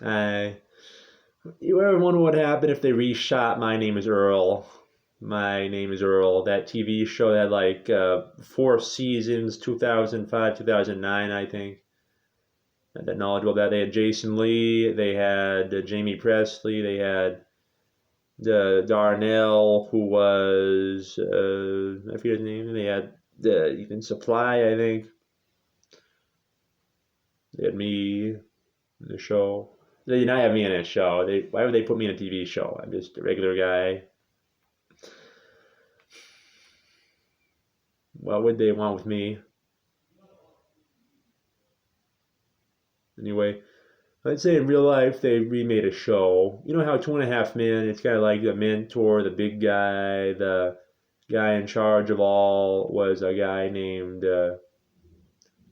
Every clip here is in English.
You ever wonder what happened if they reshot My Name is Earl? My Name is Earl, that TV show that had like 4 seasons, 2005, 2009, I think. That knowledgeable that they had Jason Lee, they had Jamie Presley, they had Darnell, who was I forget his name. They had Ethan Supply, I think. They had me in the show. They did not have me in a show. Why would they put me in a TV show? I'm just a regular guy. What would they want with me? Anyway, let's say in real life they remade a show. You know how 2.5 Men, it's kind of like the mentor, the big guy, the guy in charge of all was a guy named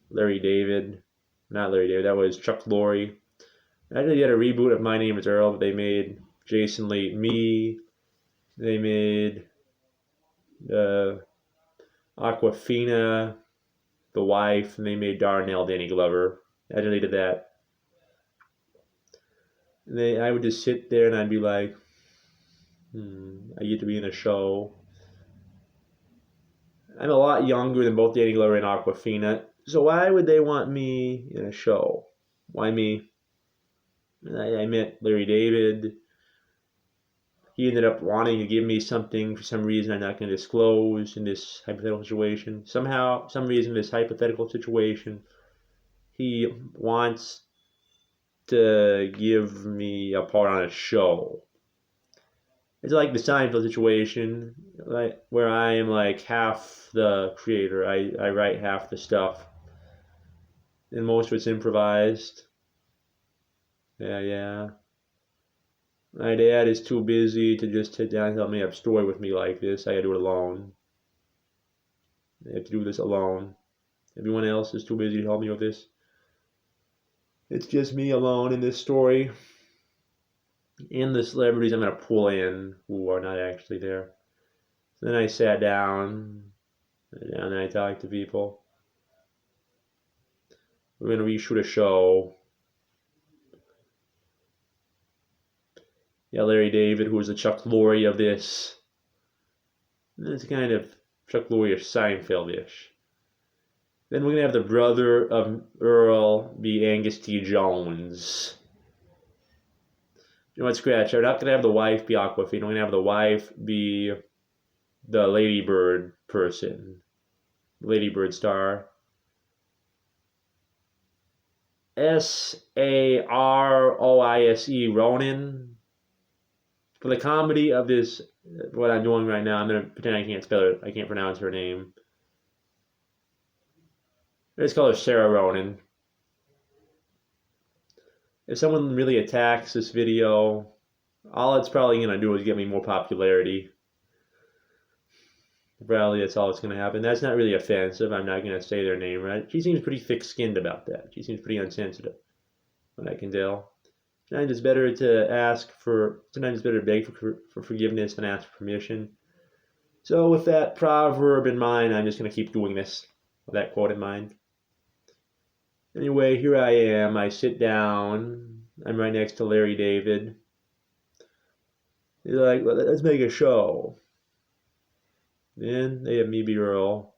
Larry David. Not Larry David, that was Chuck Lorre. Actually, they had a reboot of My Name is Earl, but they made Jason Lee me. They made uh, Aquafina the wife, and they made Darnell Danny Glover. I deleted that. I would just sit there and I'd be like, I get to be in a show. I'm a lot younger than both Danny Glover and Aquafina, so why would they want me in a show? Why me? I met Larry David. He ended up wanting to give me something for some reason I'm not going to disclose in this hypothetical situation. Somehow, some reason, this hypothetical situation, he wants to give me a part on a show. It's like the Seinfeld situation, like where I am like half the creator. I write half the stuff, and most of it's improvised. Yeah, yeah. My dad is too busy to just sit down and tell me a story with me like this. I gotta do it alone. I have to do this alone. Everyone else is too busy to help me with this. It's just me alone in this story. And the celebrities I'm gonna pull in who are not actually there. So then I sat down, and I talked to people. We're gonna reshoot a show. Yeah, Larry David, who was the Chuck Lorre of this. It's kind of Chuck Lorre-ish, Seinfeld-ish. Then we're gonna have the brother of Earl be Angus T. Jones. You know what, scratch. We're not gonna have the wife be Aquafina. We're gonna have the wife be the Ladybird person, Ladybird star. Saroise Ronan. For the comedy of this, what I'm doing right now, I'm gonna pretend I can't spell it. I can't pronounce her name. Let's call her Sarah Ronan. If someone really attacks this video, all it's probably gonna do is get me more popularity. Probably that's all that's gonna happen. That's not really offensive. I'm not gonna say their name right. She seems pretty thick-skinned about that. She seems pretty unsensitive, what I can tell. Sometimes it's better to beg for forgiveness than ask for permission. So with that proverb in mind, I'm just gonna keep doing this with that quote in mind. Anyway, here I am. I sit down. I'm right next to Larry David. He's like, well, let's make a show. Then they have me be Earl.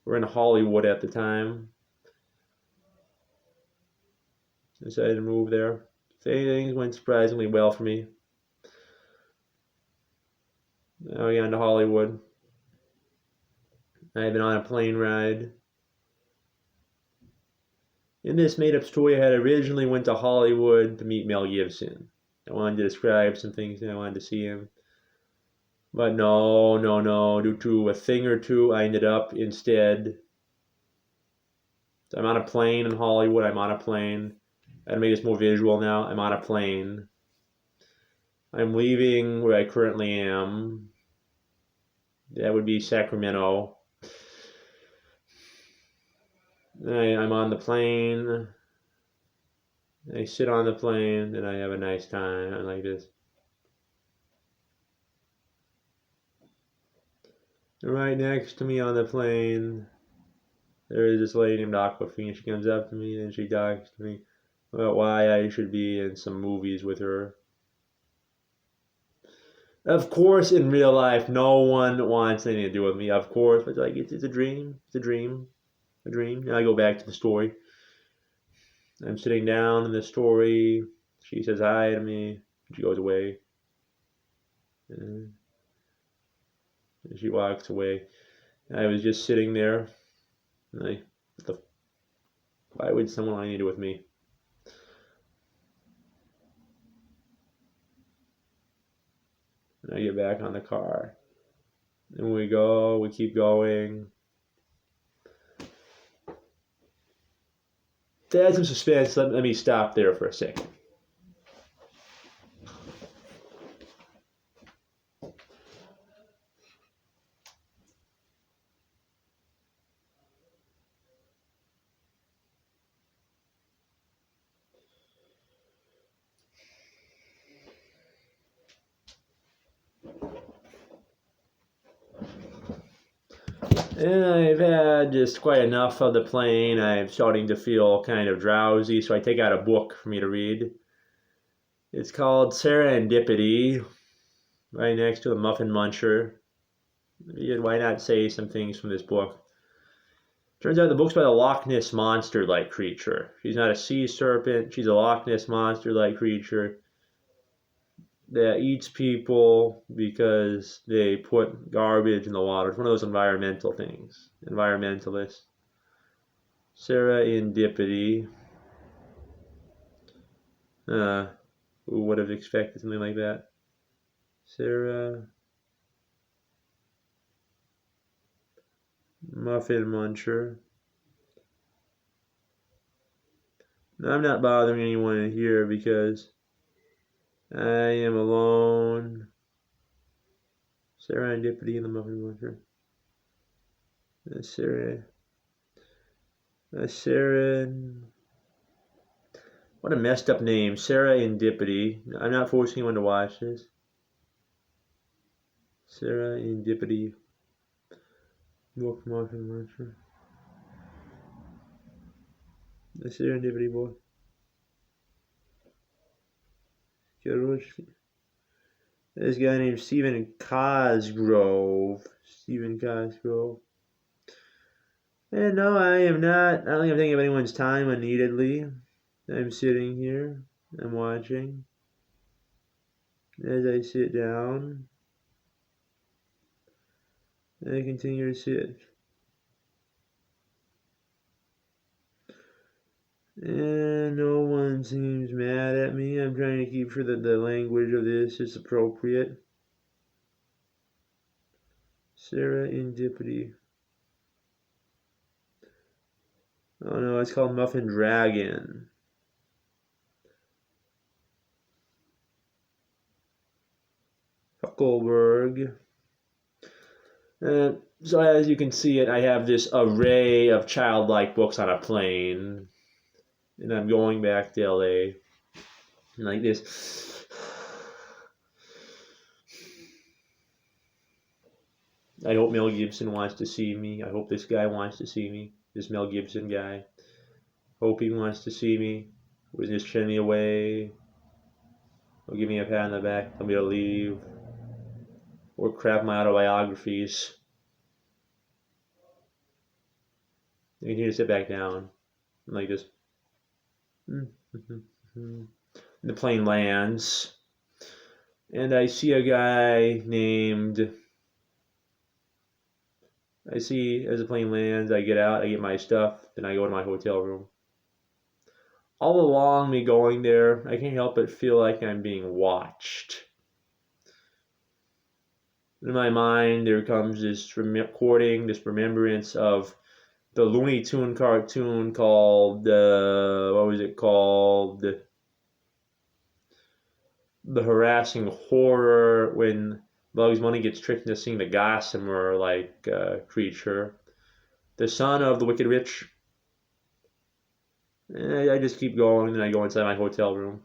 We're in Hollywood at the time. Decided to move there. Things went surprisingly well for me. Now we got into Hollywood. I had been on a plane ride. In this made-up story, I had originally went to Hollywood to meet Mel Gibson. I wanted to describe some things and I wanted to see him. But no. Due to a thing or two, I ended up instead. So I'm on a plane in Hollywood. I'm on a plane. I gotta make this more visual now. I'm on a plane. I'm leaving where I currently am. That would be Sacramento. I'm on the plane. I sit on the plane and I have a nice time. I like this. Right next to me on the plane, there is this lady named Aquafina. She comes up to me and she talks to me. about why I should be in some movies with her. Of course, in real life, no one wants anything to do with me. Of course, but like it's a dream. It's a dream. A dream. Now I go back to the story. I'm sitting down in the story. She says hi to me. She goes away. And she walks away. I was just sitting there. And why would someone want anything to do with me? And I get back on the car. And we keep going. To add some suspense, let me stop there for a second. And I've had just quite enough of the plane. I'm starting to feel kind of drowsy, so I take out a book for me to read. It's called Serendipity, right next to a Muffin Muncher. Why not say some things from this book? Turns out the book's by the Loch Ness monster-like creature. She's not a sea serpent. She's a Loch Ness monster-like creature that eats people because they put garbage in the water. It's one of those environmental things. Environmentalists. Serendipity. Who would have expected something like that? Sarah Muffin Muncher. Now, I'm not bothering anyone here because I am alone. Serendipity in the Muffin Muncher. What a messed up name. Serendipity. I'm not forcing anyone to watch this. Serendipity. Book Muffin Muncher. The Serendipity book. This guy named Stephen Cosgrove. And no, I am not. I don't think I'm taking up anyone's time unneededly. I'm sitting here. I'm watching. As I sit down, I continue to sit. And no one seems mad at me. I'm trying to keep sure that the language of this is appropriate. Serendipity. Oh no, it's called Muffin Dragon. Huckleberg. So as you can see I have this array of childlike books on a plane. And I'm going back to LA. And like this. I hope Mel Gibson wants to see me. I hope this guy wants to see me. This Mel Gibson guy. Hope he wants to see me. Was just turning me away. Or give me a pat on the back. Tell me to leave. Or crap my autobiographies. I continue to sit back down. Like this. The plane lands. And I see a guy named... I see as the plane lands, I get out, I get my stuff, then I go to my hotel room. All along me going there, I can't help but feel like I'm being watched. In my mind, there comes this recording, this remembrance of the Looney Tune cartoon called, what was it called? The Harassing Horror, when Bugs Bunny gets tricked into seeing the gossamer-like creature. The son of the Wicked Witch. I just keep going, and I go inside my hotel room.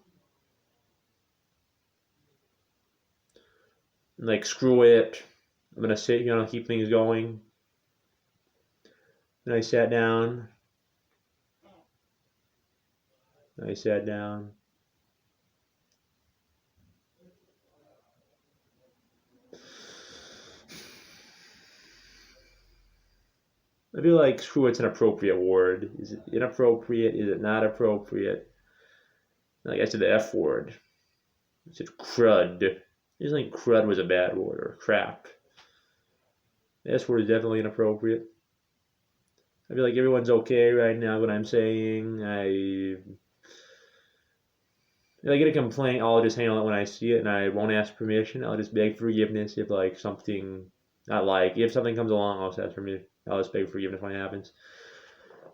Like, screw it. I'm gonna sit here and keep things going. And I sat down. I sat down. I feel like screw it's an appropriate word. Is it inappropriate? Is it not appropriate? Like I said the F word. I said crud. I just think crud was a bad word or crap. The S word is definitely inappropriate. I feel like everyone's okay right now what I'm saying. If I get a complaint, I'll just handle it when I see it and I won't ask permission. I'll just beg forgiveness if like something not like if something comes along, I'll just ask permission. I'll just beg forgiveness when it happens.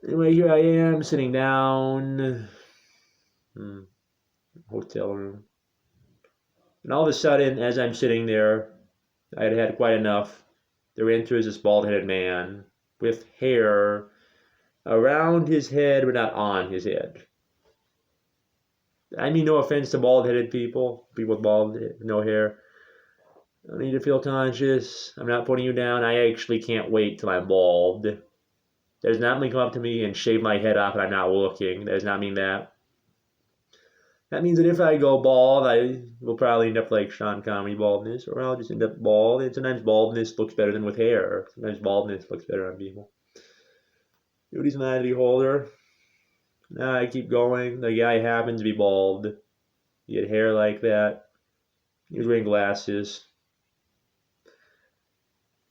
Anyway, here I am sitting down. Hotel room. And all of a sudden, as I'm sitting there, I had had quite enough. There enters this bald headed man with hair around his head, but not on his head. I mean, no offense to bald headed people, people with bald, no hair. I don't need to feel conscious. I'm not putting you down. I actually can't wait till I'm bald. That does not mean come up to me and shave my head off and I'm not looking. That does not mean that. That means that if I go bald, I will probably end up like Sean Connery baldness, or I'll just end up bald. And sometimes baldness looks better than with hair. Sometimes baldness looks better on people. Beauty's an eye to the beholder. Now I keep going. The guy happens to be bald. He had hair like that. He was wearing glasses.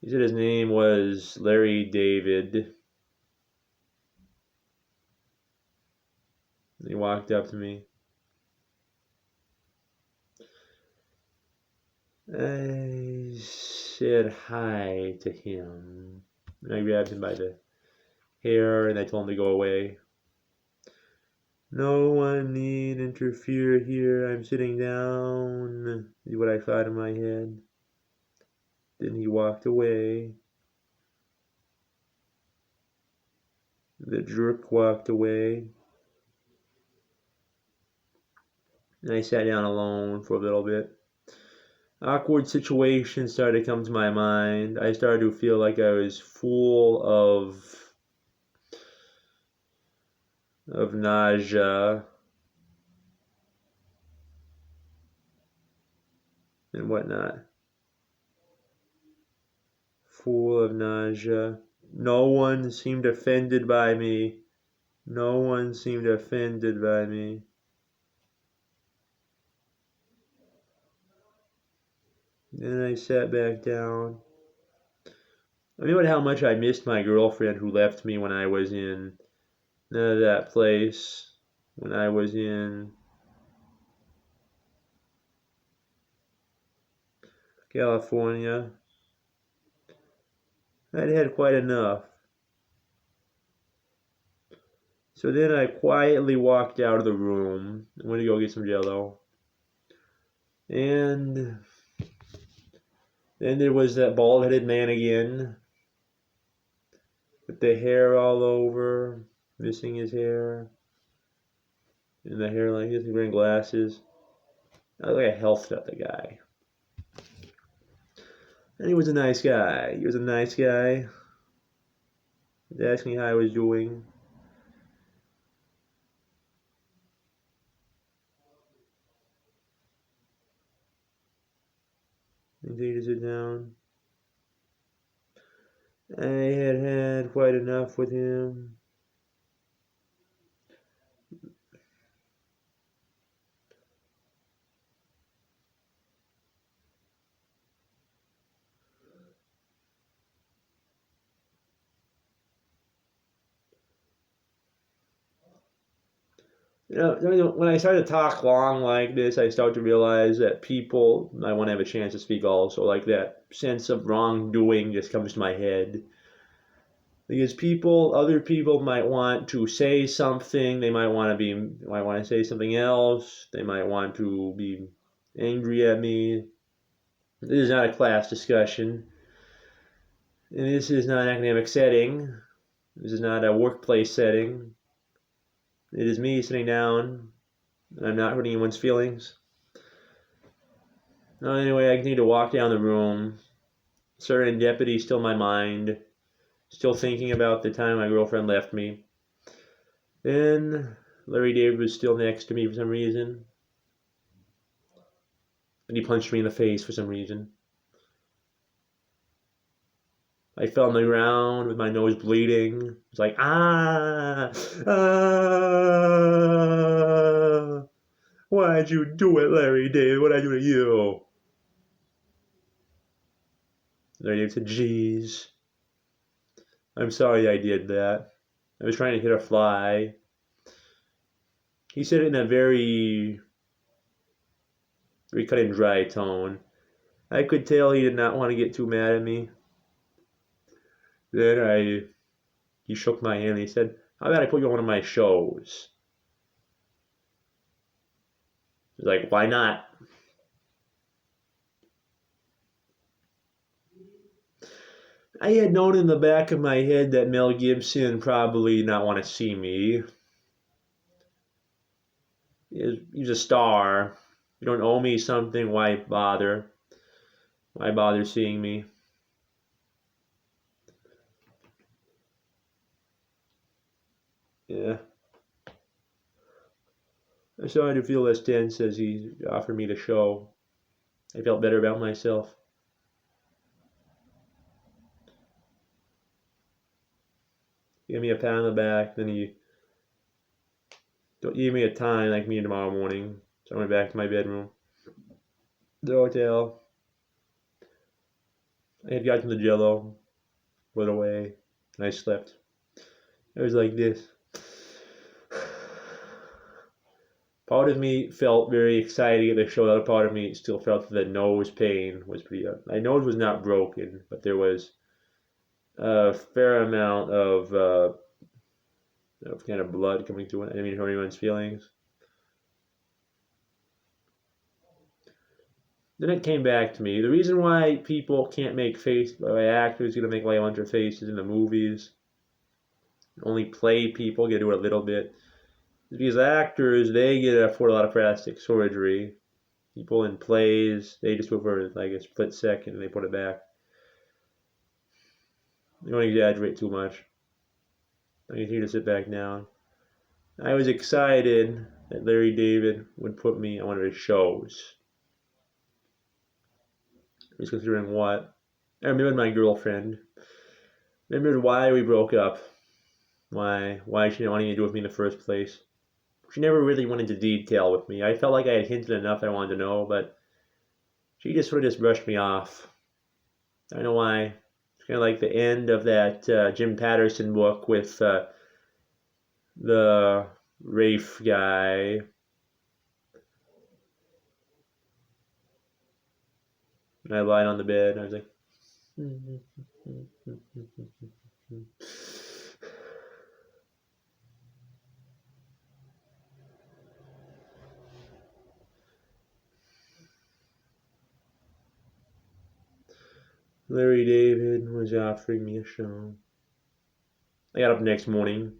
He said his name was Larry David. He walked up to me. I said hi to him. And I grabbed him by the hair and I told him to go away. No one need interfere here. I'm sitting down. Is what I thought in my head. Then he walked away. The jerk walked away. And I sat down alone for a little bit. Awkward situations started to come to my mind. I started to feel like I was full of nausea and whatnot. Full of nausea. No one seemed offended by me. No one seemed offended by me. Then I sat back down. I remembered how much I missed my girlfriend who left me when I was in that place. When I was in California. I'd had quite enough. So then I quietly walked out of the room. I went to go get some Jello. And then there was that bald-headed man again. With the hair all over. Missing his hair. And the hair like this. He's wearing glasses. I look like a health nut, the guy. And he was a nice guy. He was a nice guy. He asked me how I was doing. He continued to sit down. I had had quite enough with him. You know, when I started to talk long like this, I start to realize that people I want to have a chance to speak also. Like that sense of wrongdoing just comes to my head. Because other people might want to say something. They might want to say something else. They might want to be angry at me. This is not a class discussion. And this is not an academic setting. This is not a workplace setting. It is me sitting down, and I'm not hurting anyone's feelings. No, anyway, I continue to walk down the room. Serendipity still in my mind. Still thinking about the time my girlfriend left me. Then Larry David was still next to me for some reason. And he punched me in the face for some reason. I fell on the ground with my nose bleeding. It's like, ah, why'd you do it, Larry David? What'd I do to you? Larry David said, geez, I'm sorry I did that. I was trying to hit a fly. He said it in a very, very cut and dry tone. I could tell he did not want to get too mad at me. He shook my hand and he said, how about I put you on one of my shows? I was like, why not? I had known in the back of my head that Mel Gibson probably not want to see me. He's a star. You don't owe me something, why bother? Why bother seeing me? Yeah. I started to feel less tense as he offered me the show. I felt better about myself. He gave me a pat on the back, then he gave me a time, like me tomorrow morning. So I went back to my bedroom. The hotel. I had gotten the jello, put it away, and I slept. It was like this. Part of me felt very excited to get the show. The other part of me still felt that the nose pain was pretty. My nose was not broken, but there was a fair amount of kind of blood coming through it. I didn't mean to hurt anyone's feelings. Then it came back to me. The reason why people can't make why actors gonna make like a bunch of faces in the movies, only play people, get to do it a little bit, is because actors, they get to afford a lot of plastic surgery. People in plays, they just do it for like a split second and they put it back. You don't exaggerate too much. I need you to sit back down. I was excited that Larry David would put me on one of his shows. I was considering what. I remembered my girlfriend. I remembered why we broke up. Why she didn't want to do it with me in the first place. She never really went into detail with me. I felt like I had hinted enough I wanted to know, but she just sort of just brushed me off. I don't know why. It's kind of like the end of that Jim Patterson book with the Rafe guy. And I lied on the bed and I was like, Larry David was offering me a show. I got up the next morning.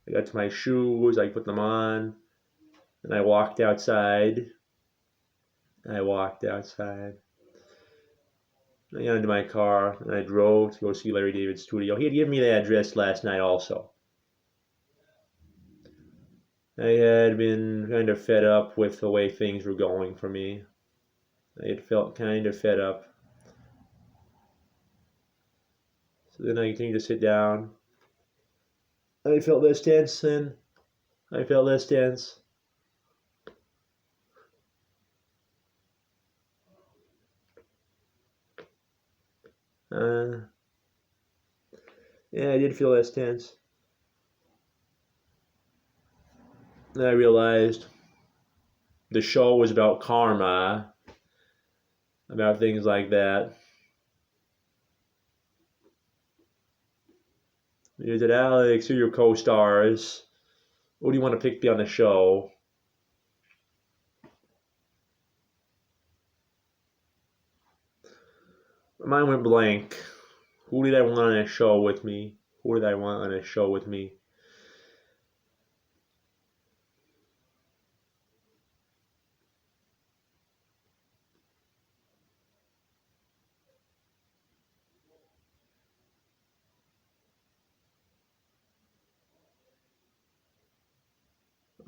I got to my shoes. I put them on. And I walked outside. I got into my car and I drove to go see Larry David's studio. He had given me the address last night also. I had been kind of fed up with the way things were going for me. I had felt kind of fed up. So then I continued to sit down. I felt less tense then. I felt less tense. Yeah, I did feel less tense. And I realized the show was about karma, about things like that. He said, Alex, who are your co-stars? Who do you want to pick me on the show? My mind went blank. Who did I want on a show with me? Who did I want on a show with me?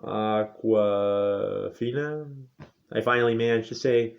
Aquafina. I finally managed to say